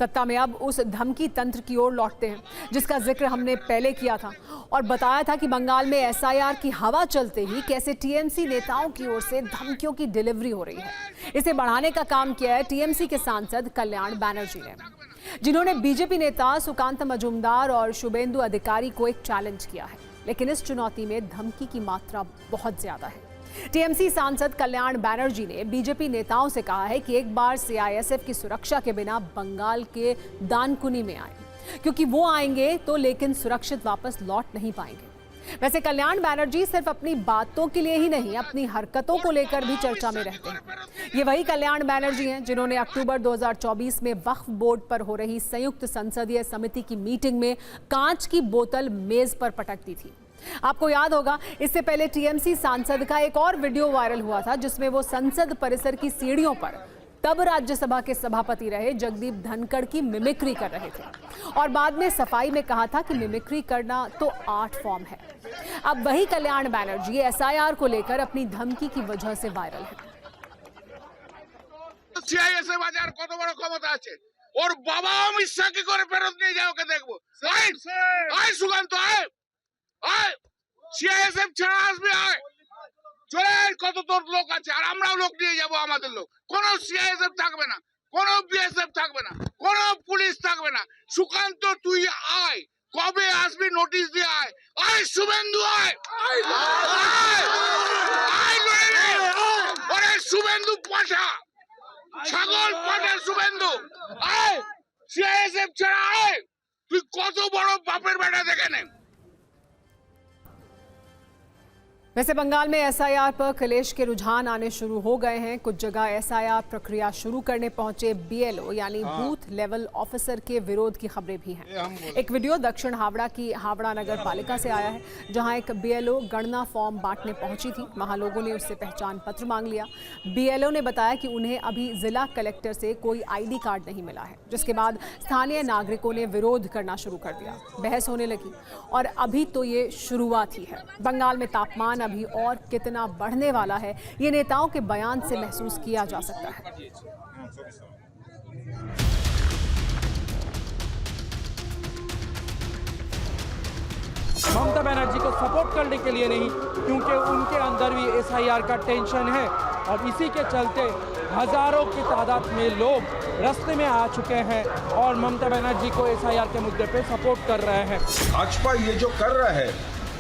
सत्ता में अब उस धमकी तंत्र की ओर लौटते हैं जिसका जिक्र हमने पहले किया था और बताया था कि बंगाल में एसआईआर की हवा चलते ही कैसे टीएमसी नेताओं की ओर से धमकियों की डिलीवरी हो रही है। इसे बढ़ाने का काम किया है टीएमसी के सांसद कल्याण बैनर्जी ने, जिन्होंने बीजेपी नेता सुकांत मजूमदार और शुभेंदु अधिकारी को एक चैलेंज किया है। लेकिन इस चुनौती में धमकी की मात्रा बहुत ज्यादा है। टीएमसी सांसद कल्याण बैनर्जी ने बीजेपी नेताओं से कहा है कि एक बार सीआईएसएफ की सुरक्षा के बिना बंगाल के दानकुनी में आए, क्योंकि वो आएंगे तो लेकिन सुरक्षित वापस लौट नहीं पाएंगे। वैसे कल्याण बैनर्जी सिर्फ अपनी बातों के लिए ही नहीं, अपनी हरकतों को लेकर भी चर्चा में रहते हैं। ये वही कल्याण बैनर्जी हैं जिन्होंने अक्टूबर 2024 में वक्फ बोर्ड पर हो रही संयुक्त संसदीय समिति की मीटिंग में कांच की बोतल मेज पर पटक दी थी। आपको याद होगा, इससे पहले टीएमसी सांसद का एक और वीडियो वायरल हुआ था जिसमें वो संसद परिसर की सीढ़ियों पर तब राज्यसभा के सभापति रहे जगदीप धनखड़ की मिमिक्री कर रहे थे और बाद में सफाई में कहा था कि मिमिक्री करना तो आर्ट फॉर्म है। अब वही कल्याण बैनर्जी एसआईआर को लेकर अपनी धमकी की वजह से वायरल है। सीआईएसएफ बाजार কত বড় ক্ষমতা আছে ওর বাবা অমিত শাহ কি করে ফেরত নিয়ে যাও কে দেখবো। আয় সুকান্ত আয় আয় সিআইএসএফ ছাড়া আসবে আয় চলে কত তোর লোক আছে আর আমরাও লোক নিয়ে যাব আমাদের লোক। কোনো সিআইএসএফ থাকবে না, কোনো বিএসএফ থাকবে না, কোনো পুলিশ থাকবে না। সুকান্ত তুই আয়, কবে আসবি নোটিশ দিয়ে আয়। আয় শুভেন্দু আয় আয় আয় ওরে শুভেন্দু পাঠা ছাগল পাঠা শুভেন্দু আয় সিআইএসএফ ছাড়া আয় তুই কত বড় বাপের বেটা দেখে নে। वैसे बंगाल में एसआईआर पर कलेश के रुझान आने शुरू हो गए हैं। कुछ जगह एसआईआर प्रक्रिया शुरू करने पहुंचे बीएलओ यानी बूथ लेवल ऑफिसर के विरोध की खबरें भी हैं। एक वीडियो दक्षिण हावड़ा की हावड़ा नगर पालिका से आया है, जहां एक बीएलओ गणना फॉर्म बांटने पहुंची थी। वहां लोगों ने उससे पहचान पत्र मांग लिया। बीएलओ ने बताया कि उन्हें अभी जिला कलेक्टर से कोई आईडी कार्ड नहीं मिला है, जिसके बाद स्थानीय नागरिकों ने विरोध करना शुरू कर दिया। बहस होने लगी और अभी तो ये शुरुआत ही है। बंगाल में तापमान अभी और कितना बढ़ने वाला है, ये नेताओं के बयान से महसूस किया जा सकता है। ममता बनर्जी को सपोर्ट करने के लिए नहीं, क्योंकि उनके अंदर भी एसआईआर का टेंशन है और इसी के चलते हजारों की तादाद में लोग रास्ते में आ चुके हैं और ममता बनर्जी को एसआईआर के मुद्दे पे सपोर्ट कर रहे हैं। भाजपा ये जो कर रहा है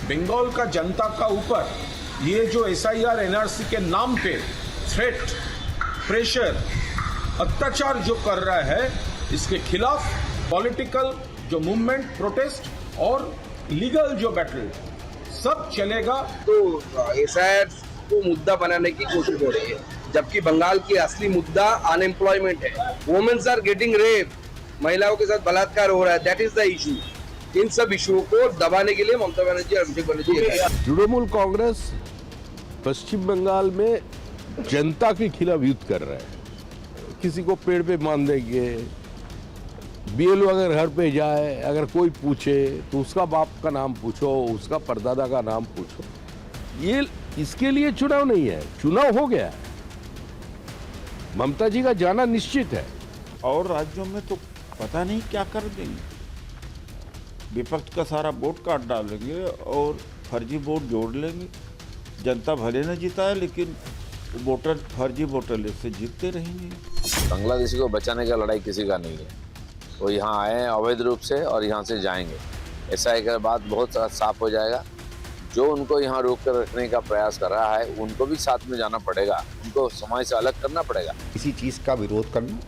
बंगाल का जनता का ऊपर, ये जो एसआईआर एनआरसी के नाम पे थ्रेट, प्रेशर, अत्याचार जो कर रहा है, इसके खिलाफ पॉलिटिकल जो मूवमेंट, प्रोटेस्ट और लीगल जो बैटल सब चलेगा। तो एसआईआर को मुद्दा बनाने की कोशिश हो रही है, जबकि बंगाल की असली मुद्दा अनएम्प्लॉयमेंट है। वुमेन्स आर गेटिंग रेप, महिलाओं के साथ बलात्कार हो रहा है, दैट इज द इशू। इन सब इशुओं को दबाने के लिए ममता बनर्जी और अभिषेक बनर्जी तृणमूल कांग्रेस पश्चिम बंगाल में जनता के खिलाफ युद्ध कर रहा है। किसी को पेड़ पे बांध देंगे, बीएलओ अगर घर पे जाए, अगर कोई पूछे तो उसका बाप का नाम पूछो, उसका परदादा का नाम पूछो। ये इसके लिए चुनाव नहीं है, चुनाव हो गया है। ममता जी का जाना निश्चित है। और राज्यों में तो पता नहीं क्या कर देंगे, विपक्ष का सारा वोट काट डालेंगे और फर्जी वोट जोड़ लेंगे। जनता भले न जिताए, लेकिन वोटर फर्जी वोटर लिस्ट से जीतते रहेंगे। बांग्लादेशी को बचाने का लड़ाई किसी का नहीं है। वो यहाँ आए हैं अवैध रूप से और यहाँ से जाएंगे। ऐसा एक बात बहुत साफ हो जाएगा। जो उनको यहाँ रोक कर रखने का प्रयास कर रहा है, उनको भी साथ में जाना पड़ेगा, उनको समाज से अलग करना पड़ेगा। किसी चीज़ का विरोध करना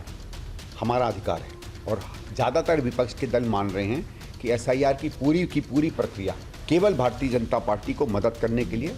हमारा अधिकार है और ज़्यादातर विपक्ष के दल मान रहे हैं कि एसआईआर की पूरी प्रक्रिया केवल भारतीय जनता पार्टी को मदद करने के लिए